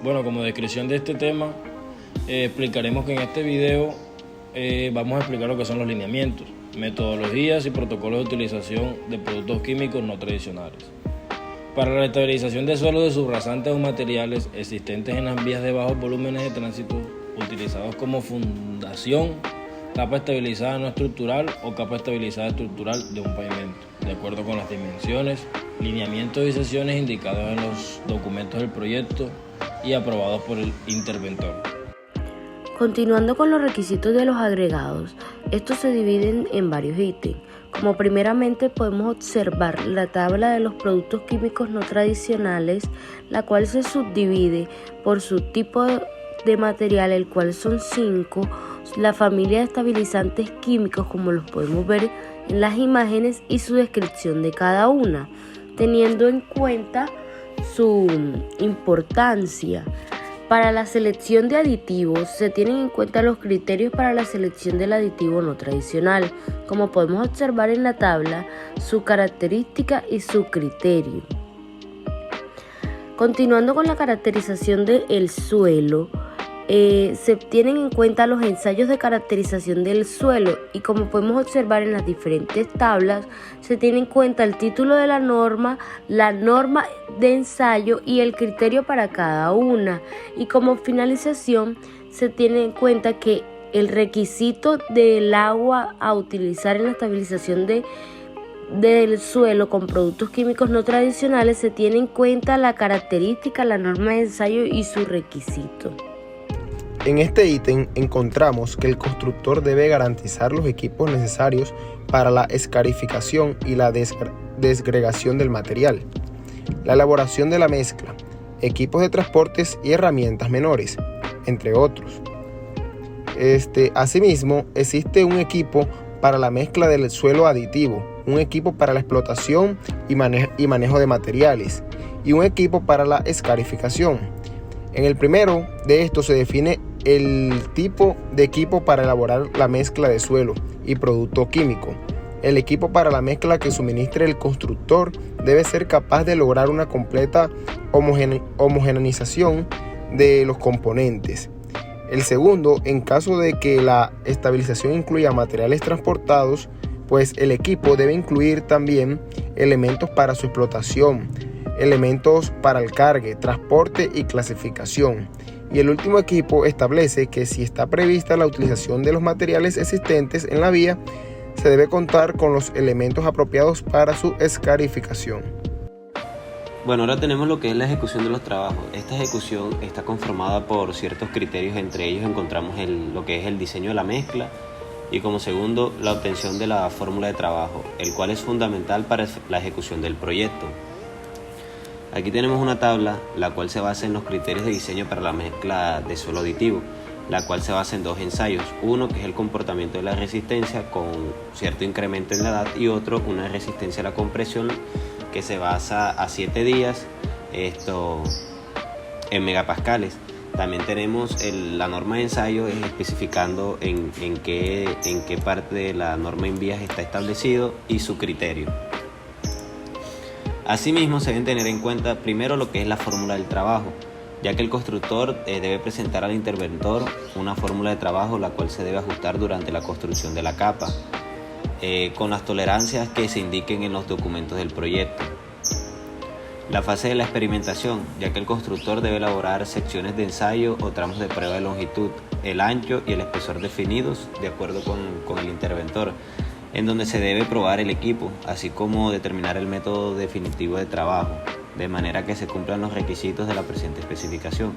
Bueno, como descripción de este tema, explicaremos que en este video vamos a explicar lo que son los lineamientos, metodologías y protocolos de utilización de productos químicos no tradicionales. Para la estabilización de suelos de subrasantes o materiales existentes en las vías de bajos volúmenes de tránsito, utilizados como fundación, capa estabilizada no estructural o capa estabilizada estructural de un pavimento, de acuerdo con las dimensiones, lineamientos y sesiones indicados en los documentos del proyecto y aprobados por el interventor. Continuando con los requisitos de los agregados, estos se dividen en varios ítems. Como primeramente podemos observar la tabla de los productos químicos no tradicionales, la cual se subdivide por su tipo de material, el cual son 5, la familia de estabilizantes químicos como los podemos ver en las imágenes y su descripción de cada una, teniendo en cuenta su importancia. Para la selección de aditivos se tienen en cuenta los criterios para la selección del aditivo no tradicional, como podemos observar en la tabla, su característica y su criterio. Continuando con la caracterización del suelo, se tienen en cuenta los ensayos de caracterización del suelo y como podemos observar en las diferentes tablas, se tiene en cuenta el título de la norma de ensayo y el criterio para cada una. Y como finalización, se tiene en cuenta que el requisito del agua a utilizar en la estabilización del suelo con productos químicos no tradicionales, se tiene en cuenta la característica, la norma de ensayo y su requisito. En este ítem encontramos que el constructor debe garantizar los equipos necesarios para la escarificación y la desgregación del material, la elaboración de la mezcla, equipos de transportes y herramientas menores, entre otros. Asimismo, existe un equipo para la mezcla del suelo aditivo, un equipo para la explotación y manejo de materiales y un equipo para la escarificación. En el primero de estos se define el tipo de equipo para elaborar la mezcla de suelo y producto químico. El equipo para la mezcla que suministre el constructor debe ser capaz de lograr una completa homogeneización de los componentes. El segundo, en caso de que la estabilización incluya materiales transportados, pues el equipo debe incluir también elementos para su explotación, elementos para el cargue, transporte y clasificación. Y el último equipo establece que si está prevista la utilización de los materiales existentes en la vía, se debe contar con los elementos apropiados para su escarificación. Bueno, ahora tenemos lo que es la ejecución de los trabajos. Esta ejecución está conformada por ciertos criterios, entre ellos encontramos lo que es el diseño de la mezcla y como segundo la obtención de la fórmula de trabajo, el cual es fundamental para la ejecución del proyecto. Aquí tenemos una tabla, la cual se basa en los criterios de diseño para la mezcla de suelo aditivo, la cual se basa en 2 ensayos, uno que es el comportamiento de la resistencia con cierto incremento en la edad y otro una resistencia a la compresión que se basa a 7 días en megapascales. También tenemos la norma de ensayo especificando en qué parte de la norma en vías está establecido y su criterio. Asimismo, se deben tener en cuenta primero lo que es la fórmula del trabajo, ya que el constructor debe presentar al interventor una fórmula de trabajo la cual se debe ajustar durante la construcción de la capa, con las tolerancias que se indiquen en los documentos del proyecto. La fase de la experimentación, ya que el constructor debe elaborar secciones de ensayo o tramos de prueba de longitud, el ancho y el espesor definidos de acuerdo con el interventor, en donde se debe probar el equipo, así como determinar el método definitivo de trabajo, de manera que se cumplan los requisitos de la presente especificación.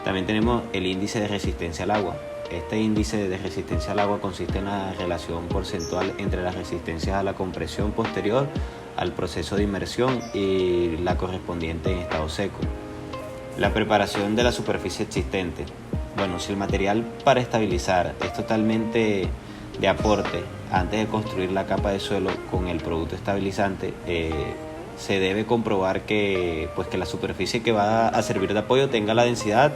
También tenemos el índice de resistencia al agua. Este índice de resistencia al agua consiste en la relación porcentual entre las resistencias a la compresión posterior al proceso de inmersión y la correspondiente en estado seco. La preparación de la superficie existente. Bueno, si el material para estabilizar es totalmente de aporte antes de construir la capa de suelo con el producto estabilizante, se debe comprobar que la superficie que va a servir de apoyo tenga la densidad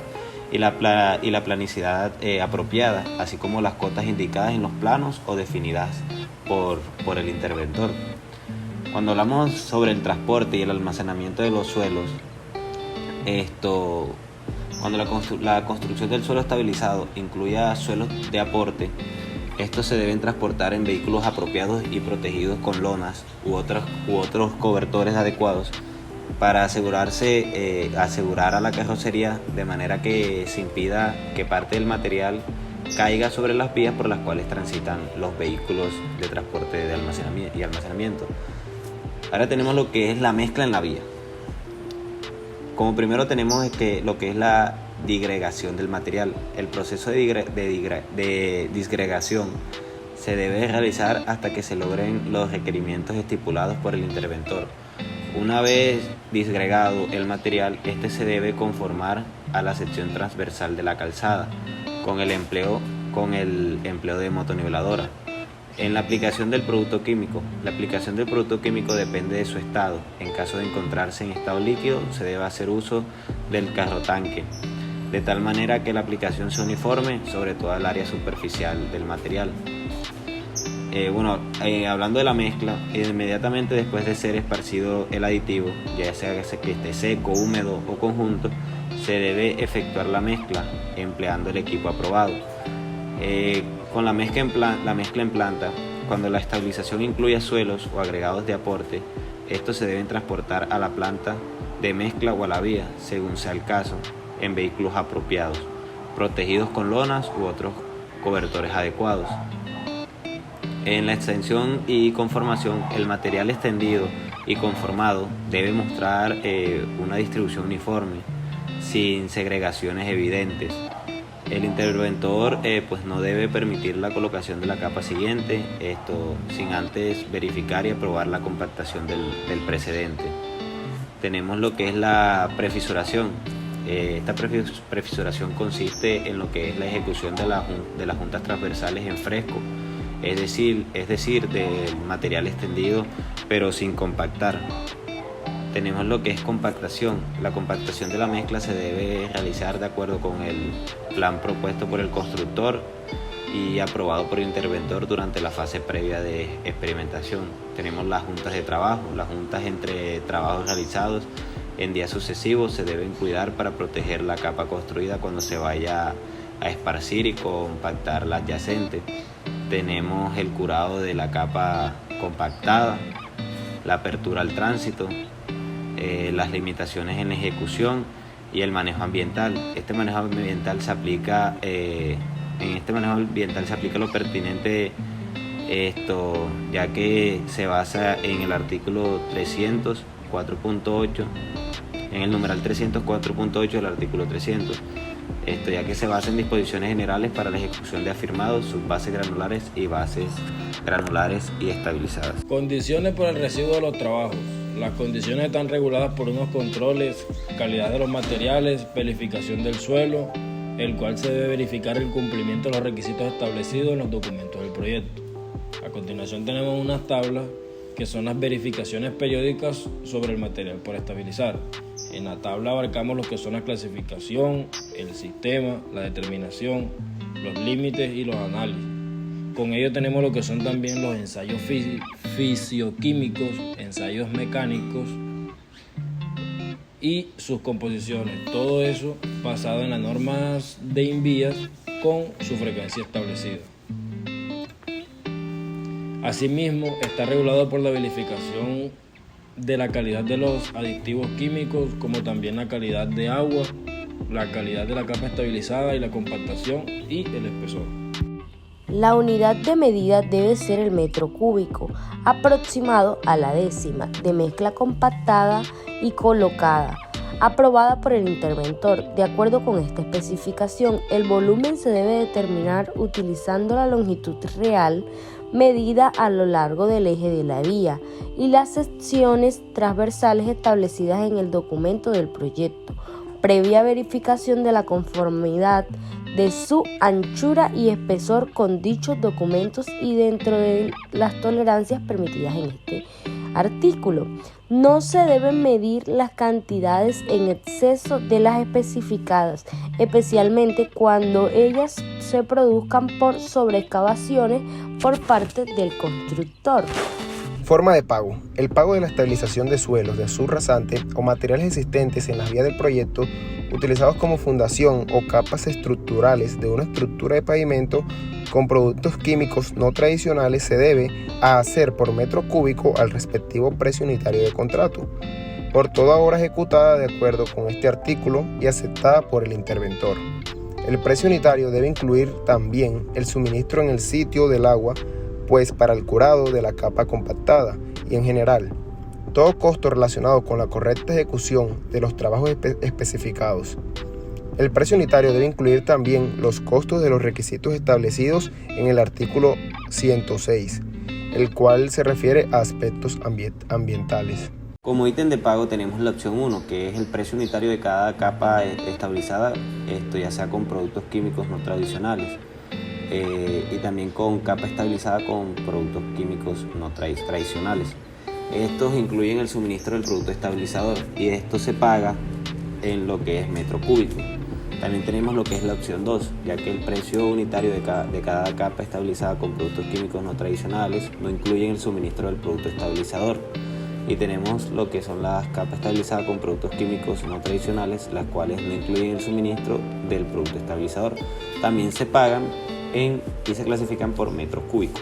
y la planicidad apropiada, así como las cotas indicadas en los planos o definidas por el interventor. Cuando hablamos sobre el transporte y el almacenamiento de los suelos, Cuando la construcción del suelo estabilizado incluya suelos de aporte, estos se deben transportar en vehículos apropiados y protegidos con lonas u otros cobertores adecuados para asegurar a la carrocería de manera que se impida que parte del material caiga sobre las vías por las cuales transitan los vehículos de transporte de almacenamiento. Ahora tenemos lo que es la mezcla en la vía. Como primero tenemos lo que es la disgregación del material. El proceso de disgregación se debe realizar hasta que se logren los requerimientos estipulados por el interventor. Una vez disgregado el material, este se debe conformar a la sección transversal de la calzada con el empleo de motoniveladoras. En la aplicación del producto químico. La aplicación del producto químico depende de su estado. En caso de encontrarse en estado líquido, se debe hacer uso del carro tanque, de tal manera que la aplicación sea uniforme sobre toda el área superficial del material. Hablando de la mezcla, inmediatamente después de ser esparcido el aditivo, ya sea que esté seco, húmedo o conjunto, se debe efectuar la mezcla empleando el equipo aprobado. Con la mezcla en planta, cuando la estabilización incluya suelos o agregados de aporte, estos se deben transportar a la planta de mezcla o a la vía, según sea el caso, en vehículos apropiados, protegidos con lonas u otros cobertores adecuados. En la extensión y conformación, el material extendido y conformado debe mostrar una distribución uniforme, sin segregaciones evidentes. El interventor no debe permitir la colocación de la capa siguiente, sin antes verificar y aprobar la compactación del precedente. Tenemos lo que es la prefisuración. Esta prefisuración consiste en lo que es la ejecución de las juntas transversales en fresco, es decir, del material extendido pero sin compactar. Tenemos lo que es compactación. La compactación de la mezcla se debe realizar de acuerdo con el plan propuesto por el constructor y aprobado por el interventor durante la fase previa de experimentación. Tenemos las juntas de trabajo. Las juntas entre trabajos realizados en días sucesivos se deben cuidar para proteger la capa construida cuando se vaya a esparcir y compactar la adyacente. Tenemos el curado de la capa compactada, la apertura al tránsito, las limitaciones en la ejecución y el manejo ambiental. Este manejo ambiental se aplica lo pertinente ya que se basa en el artículo 304.8, en el numeral 304.8 del artículo 300. Ya que se basa en disposiciones generales para la ejecución de afirmados, subbases granulares y bases granulares y estabilizadas. Condiciones por el residuo de los trabajos. Las condiciones están reguladas por unos controles, calidad de los materiales, verificación del suelo, el cual se debe verificar el cumplimiento de los requisitos establecidos en los documentos del proyecto. A continuación tenemos unas tablas que son las verificaciones periódicas sobre el material por estabilizar. En la tabla abarcamos lo que son la clasificación, el sistema, la determinación, los límites y los análisis. Con ello tenemos lo que son también los ensayos fisioquímicos, ensayos mecánicos y sus composiciones. Todo eso basado en las normas de INVIAS con su frecuencia establecida. Asimismo, está regulado por la verificación de la calidad de los aditivos químicos, como también la calidad de agua, la calidad de la capa estabilizada y la compactación y el espesor. La unidad de medida debe ser el metro cúbico, aproximado a la décima, de mezcla compactada y colocada, aprobada por el interventor. De acuerdo con esta especificación, el volumen se debe determinar utilizando la longitud real medida a lo largo del eje de la vía y las secciones transversales establecidas en el documento del proyecto, previa verificación de la conformidad de su anchura y espesor con dichos documentos y dentro de las tolerancias permitidas en este artículo. No se deben medir las cantidades en exceso de las especificadas, especialmente cuando ellas se produzcan por sobreexcavaciones por parte del constructor. Forma de pago. El pago de la estabilización de suelos, de subrasante o materiales existentes en las vías del proyecto utilizados como fundación o capas estructurales de una estructura de pavimento con productos químicos no tradicionales se debe a hacer por metro cúbico al respectivo precio unitario de contrato, por toda obra ejecutada de acuerdo con este artículo y aceptada por el interventor. El precio unitario debe incluir también el suministro en el sitio del agua, pues para el curado de la capa compactada y en general, todo costo relacionado con la correcta ejecución de los trabajos especificados. El precio unitario debe incluir también los costos de los requisitos establecidos en el artículo 106, el cual se refiere a aspectos ambientales. Como ítem de pago tenemos la opción 1, que es el precio unitario de cada capa estabilizada, esto ya sea con productos químicos no tradicionales y también con capa estabilizada con productos químicos no tradicionales. Estos incluyen el suministro del producto estabilizador y esto se paga en lo que es metro cúbico. También tenemos lo que es la opción 2, ya que el precio unitario de cada capa estabilizada con productos químicos no tradicionales no incluyen el suministro del producto estabilizador. Y tenemos lo que son las capas estabilizadas con productos químicos no tradicionales, las cuales no incluyen el suministro del producto estabilizador. También se pagan y se clasifican por metro cúbico.